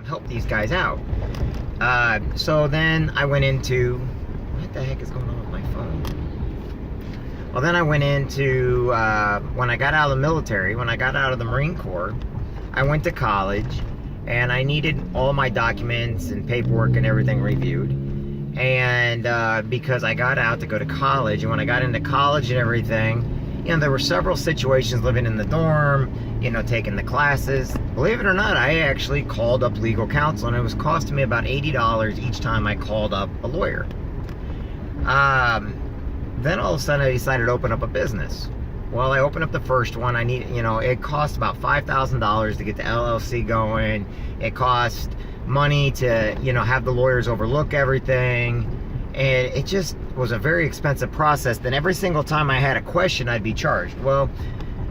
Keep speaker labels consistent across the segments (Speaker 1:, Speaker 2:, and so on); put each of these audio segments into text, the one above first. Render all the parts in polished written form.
Speaker 1: help these guys out. So then I went into, what the heck is going on with my phone? Well, then I went into, when I got out of the military, when I got out of the Marine Corps, I went to college, and I needed all my documents and paperwork and everything reviewed. And because I got out to go to college, and when I got into college and everything, you know, there were several situations living in the dorm, you know, taking the classes. Believe it or not, I actually called up legal counsel, and it was costing me about $80 each time I called up a lawyer. Then all of a sudden I decided to open up a business. Well, I opened up the first one. It cost about $5,000 to get the LLC going. It cost money to, you know, have the lawyers overlook everything. And it just was a very expensive process. Then every single time I had a question, I'd be charged. Well,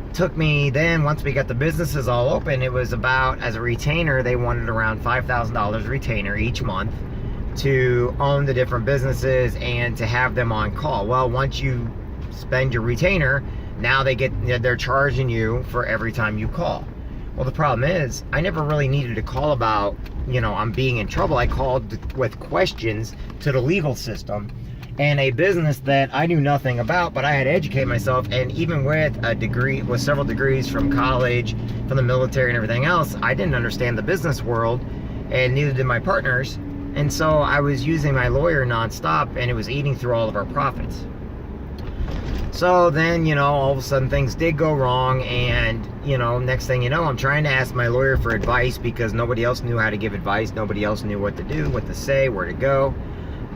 Speaker 1: it took me then, once we got the businesses all open, it was about, as a retainer, they wanted around $5,000 retainer each month to own the different businesses and to have them on call. Well, once you spend your retainer, now they're charging you for every time you call. Well, the problem is, I never really needed to call about, you know, I'm being in trouble. I called with questions to the legal system, and a business that I knew nothing about, but I had to educate myself. And even with a degree, with several degrees from college, from the military and everything else, I didn't understand the business world, and neither did my partners. And so I was using my lawyer nonstop, and it was eating through all of our profits. So then, you know, all of a sudden things did go wrong, and, you know, next thing you know, I'm trying to ask my lawyer for advice because nobody else knew how to give advice. Nobody else knew what to do, what to say, where to go.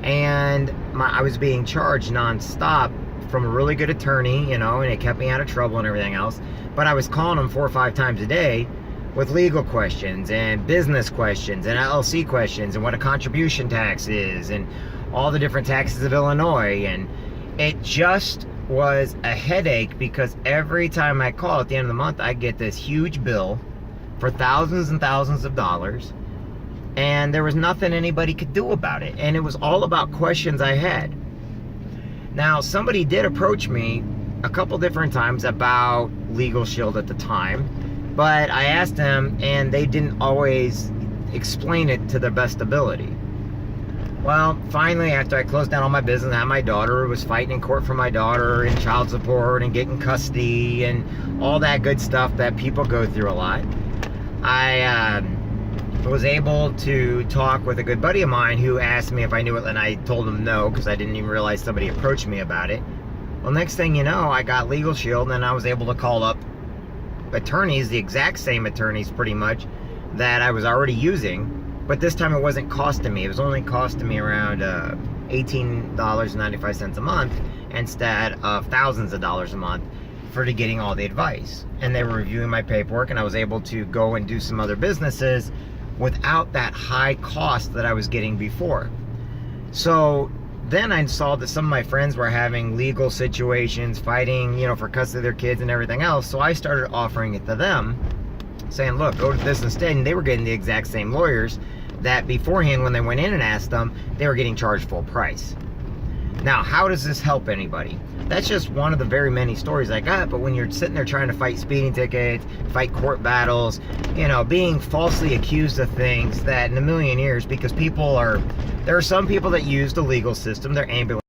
Speaker 1: And I was being charged nonstop from a really good attorney, you know, and it kept me out of trouble and everything else. But I was calling him 4 or 5 times a day with legal questions and business questions and LLC questions and what a contribution tax is and all the different taxes of Illinois. And it just was a headache because every time I call at the end of the month, I get this huge bill for thousands and thousands of dollars, and there was nothing anybody could do about it. And it was all about questions I had. Now, somebody did approach me a couple different times about Legal Shield at the time, but I asked them, and they didn't always explain it to their best ability. Well, finally, after I closed down all my business, I had my daughter, was fighting in court for my daughter and child support and getting custody and all that good stuff that people go through a lot. I was able to talk with a good buddy of mine who asked me if I knew it, and I told him no, because I didn't even realize somebody approached me about it. Well, next thing you know, I got Legal Shield, and I was able to call up attorneys, the exact same attorneys pretty much, that I was already using. But this time it wasn't costing me. It was only costing me around $18.95 a month instead of thousands of dollars a month for getting all the advice. And they were reviewing my paperwork, and I was able to go and do some other businesses without that high cost that I was getting before. So then I saw that some of my friends were having legal situations, fighting, you know, for custody of their kids and everything else. So I started offering it to them, saying, look, go to this instead. And they were getting the exact same lawyers that beforehand, when they went in and asked them, they were getting charged full price. Now, how does this help anybody? That's just one of the very many stories I got. But when you're sitting there trying to fight speeding tickets, fight court battles, you know, being falsely accused of things that in a million years, because there are some people that use the legal system, they're ambulance